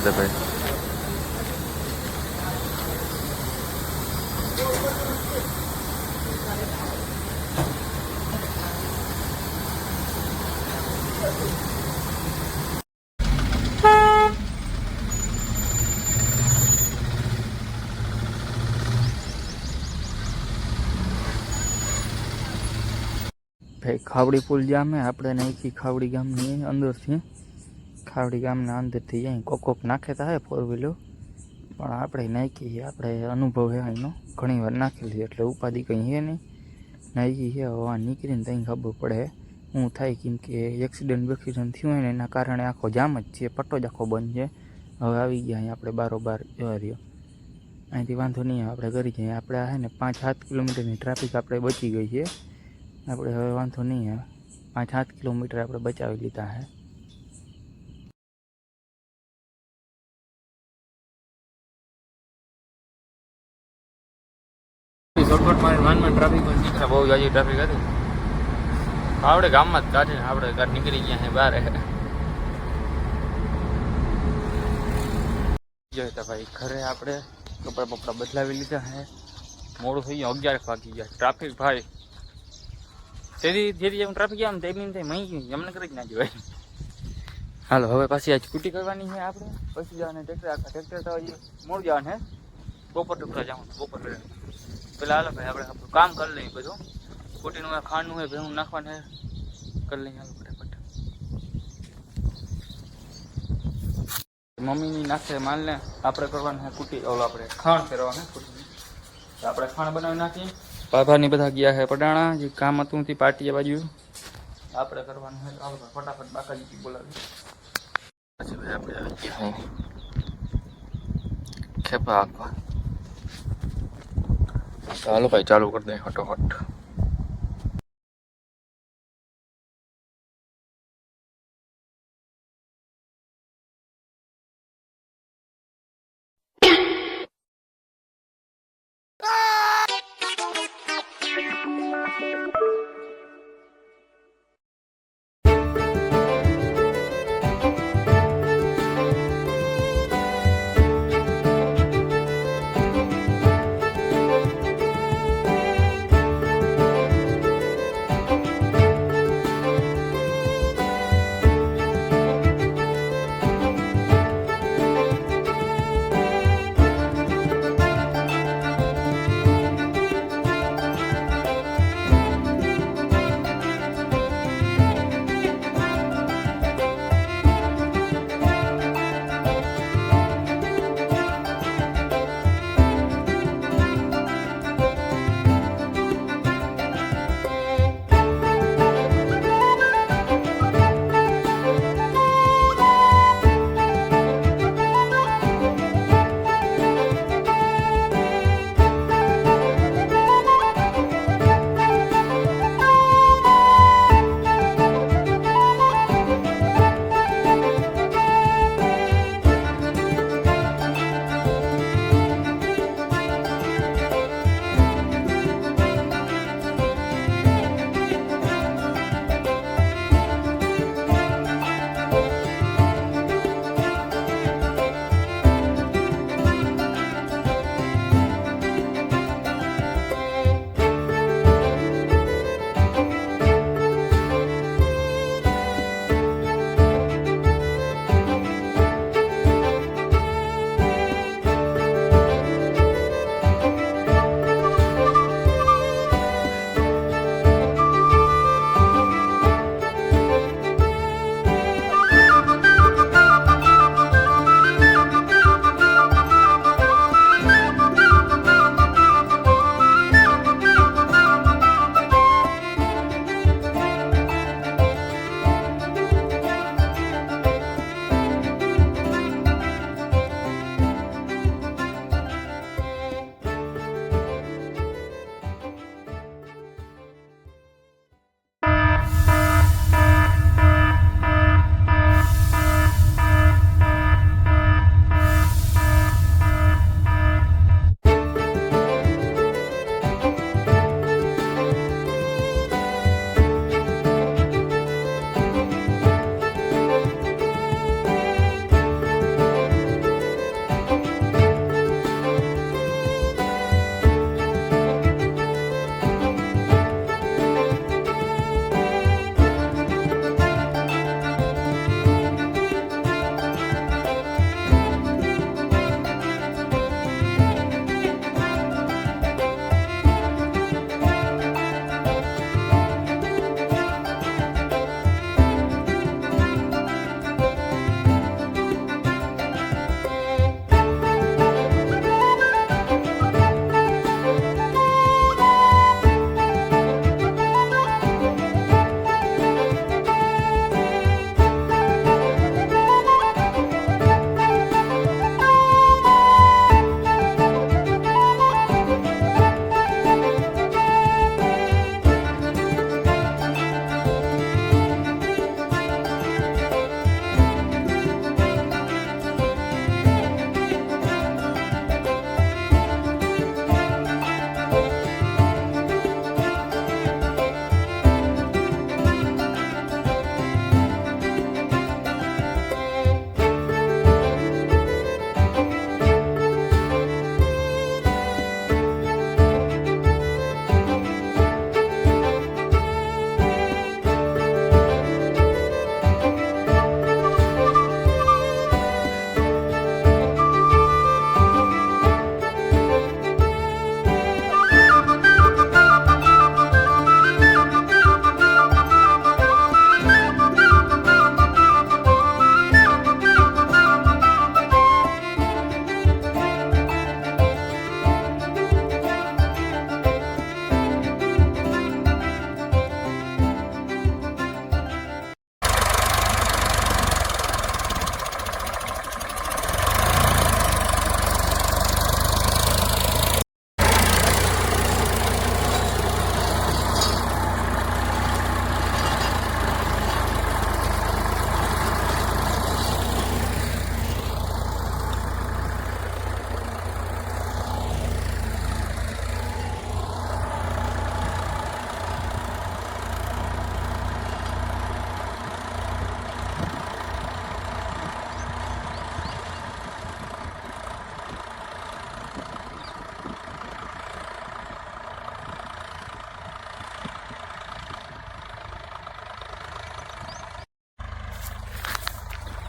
કીધા ભાઈ. ભાઈ ખાવડી પુલ જામે આપણે નાખી ખાવડી ગામની અંદરથી. ખાવડી ગામના અંદરથી અહીં કોક નાખે તો હે ફોર વ્હીલર, પણ આપણે નાખી આપણે અનુભવ છે અહીંનો, ઘણી વાર નાખેલી એટલે ઉપાધિ કંઈ છે નહીં. નાખી છે હવા નીકળીને ત્યાં ખબર પડે શું થાય, કેમ કે એક્સિડન્ટ થયું હોય ને એના કારણે આખો જામ જ છે, પટ્ટો જ આખો બંધ છે. હવે આવી ગયા અહીં આપણે બારોબાર જવા રહ્યો, અહીંથી વાંધો નહીં આપણે કરી જઈએ. આપણે આ છે ને 5-7 કિલોમીટરની ટ્રાફિક આપણે બચી ગઈ છે. આપણે હવે વાંધો નહીં આવે, 5-7 કિલોમીટર આપણે બચાવી લીધા છે. શોર્ટકટમાં વાનમાં ટ્રાફિકમાં નીકળ્યા, બહુ જાજી ટ્રાફિક હતી. આપણે ગામમાં જ કાઢે, આપણે ઘર નીકળી ગયા છે બહાર. જોઈતા ભાઈ ઘરે આપણે કપડા બપડા બદલાવી લીધા છે. મોડું થઈ ગયું, 11 વાગી ગયા. ટ્રાફિક ભાઈ તેથી જેથી હું ટ્રાફિક આમ તેમ થાય મહી ગયું, એમને કરી જ ના જોવાય. હાલો હવે પાછી આ સ્કૂટી કરવાની છે આપણે, પછી જવાને ટ્રેક્ટર. આખા ટ્રેક્ટર તો મોડ જવાનું છે, બપોર ટુકડા જવાનું. બપોર પેલા હાલો ભાઈ આપણે આપણું કામ કરી લઈએ બધું. સ્કૂટીનું ખાંડનું હોય ભેગું નાખવાનું કરી લઈએ. હાલો ફટાફટ મમ્મીની નાખે માલને આપણે કરવાનું છે કુટી, ઓલો આપણે ખાણ ફેરવાનું કુટીની. આપણે ખાણ બનાવી નાખીએ. બાભાની બધા ગયા છે પડાણા, જે કામ હતું તે પાટીએ બાજુ આપણે કરવાનું છે. ચાલો ફટાફટ બાકાજી બોલાવી પછી ભાઈ આપણે આવી ગયા ખેપા આપવા. ચાલો ભાઈ ચાલુ કરી દઈએ ફટોફટ.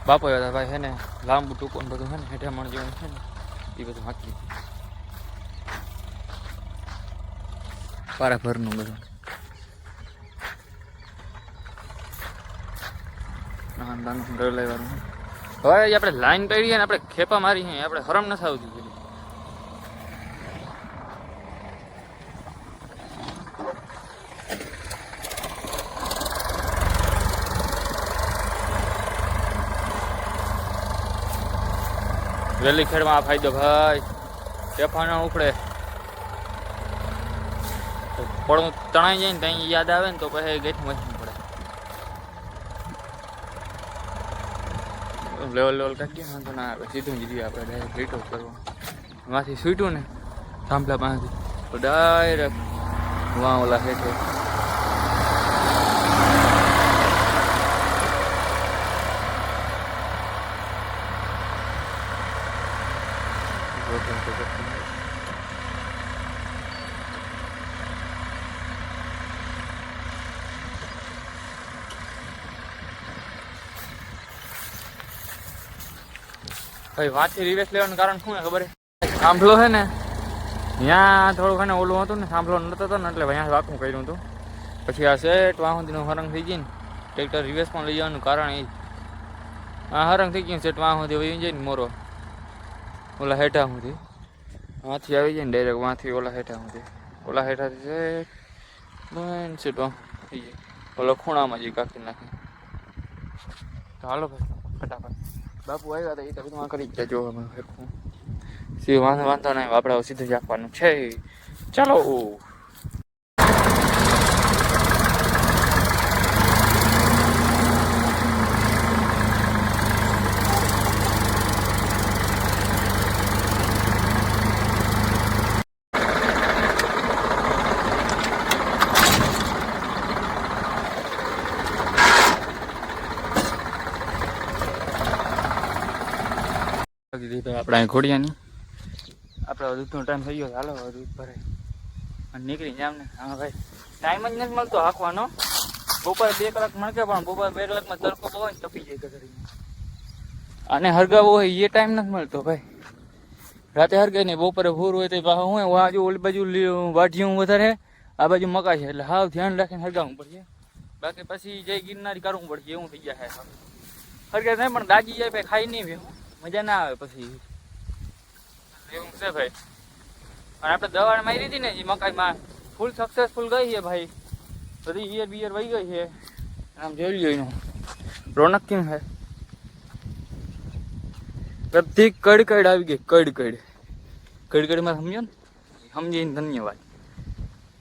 બાપો હતા ભાઈ છે ને લાંબુ ટૂંકું બધું છે ને હેઠામણ જેવું છે ને એ બધું હાકી પારા ભરનું બધું વાળું હવે આપણે લાઈન પડી ને આપણે ખેપા મારી આપણે હરમ નથી આવતી વેલી ખેડમાં આ ફાયદો ભાઈ ખેપા ના ઉપડે પડું તણાઈ જાય ને ત્યાં યાદ આવે ને તો પછી ગેઠ મશીન પડે લેવલ કાઢીએ વાંધો ના આવે સીધું જ રહ્યું આપણે ડાયરેક્ટ રીટો કરવા એમાંથી સૂટ્યું ને થાંભલા પાસેથી તો ડાયરેક્ટ વાં ઓલા હેઠે ભાઈ વાંચી રિવેસ લેવાનું કારણ શું ખબર છે સાંભળો છે ને ત્યાં થોડુંક છે ને ઓલું હતું ને સાંભળો નતો હતો ને એટલે અહીંયા વાંકું કર્યું હતું પછી આ સેટ વાં સુધીનું હરંગ થઈ ગઈ ને ટ્રેક્ટર રિવેસ પણ લઈ જવાનું કારણ એ આ હરંગ થઈ ગયું સેટ વાં સુધી વહી જાય ને મોરો ઓલા હેઠા સુધી વાંથી આવી જાય ને ડાયરેક્ટ વાંથી ઓલા હેઠા સુધી ઓલા હેઠાથી સેટ બંધ સેટ વાં થઈ જાય ઓલા ખૂણામાં જઈ કાપી નાખી તો હાલો ભાઈ ફટાફટ બાપુ આવ્યા હતા એ તો બધું કરી જ જો અમે સીધું વાંધો નહીં આપણે સીધું જ આપવાનું છે ચાલો આપણે ઘોડિયાની આપણે દૂધનો ટાઈમ થઈ ગયો હાલો દૂધ ભરાય અને નીકળી જામ ને હા ભાઈ ટાઈમ જ નથી મળતો હાંકવાનો બપોરે 2 કલાક મળકે પણ બપોરે 2 કલાકમાં તડકો બહુ હોય તપી જાય કચરી અને હરગાવો હોય એ ટાઈમ નથી મળતો ભાઈ રાતે હરગાય નહીં બપોરે ભૂર હોય તો પાછું હું આજુ ઓલી બાજુ વાઢિયું વધારે આ બાજુ મકા છે એટલે હાવ ધ્યાન રાખીને હરગાવવું પડશે બાકી પછી જઈ ગિરનારી કરવું પડશે એવું થઈ જાય હરગાય નહીં પણ દાજી જાય ભાઈ ખાઈ નહીં મજા ના આવે પછી એવું છે ભાઈ અને આપણે દવા મારી હતી ને એ મકાઈમાં ફૂલ સક્સેસફુલ ગઈ છે ભાઈ બધી ઈયર બિયર વહી ગઈ છે આમ જોઈ લ્યો એનું રોનક કેમ છે બધી કડકડ આવી ગઈ કડકડમાં સમજો ને સમજીને ધન્યવાદ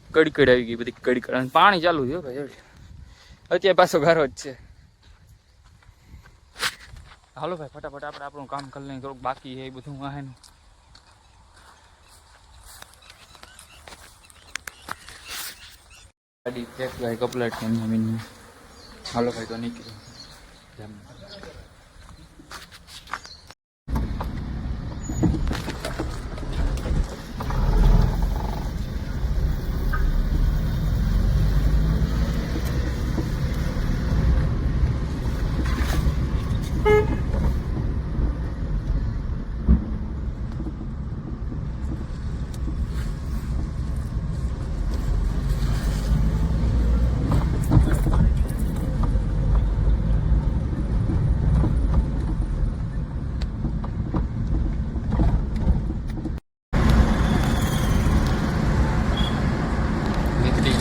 કડકડ આવી ગઈ બધી કડકડ અને પાણી ચાલુ થયું ભાઈ અત્યારે પાછો ગારો જ છે હાલો ભાઈ ફટાફટ આપણે આપણું કામ કરી લઈએ થોડુંક બાકી છે એ બધું વાહેનું ગાડી ચેક ભાઈ કપલેટ હાલો ભાઈ તો નીકળી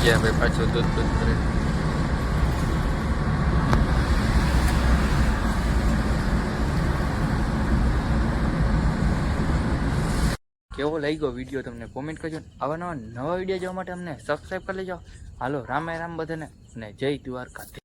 ગયા ભાઈ પાછો દૂધ કરે કેવો લાગ્યો વિડીયો તમને કોમેન્ટ કરજો આવા નવા વિડીયો જોવા માટે અમને સબસ્ક્રાઈબ કરી લેજો હાલો રામે રામ બધાને અને જય દ્વારકા.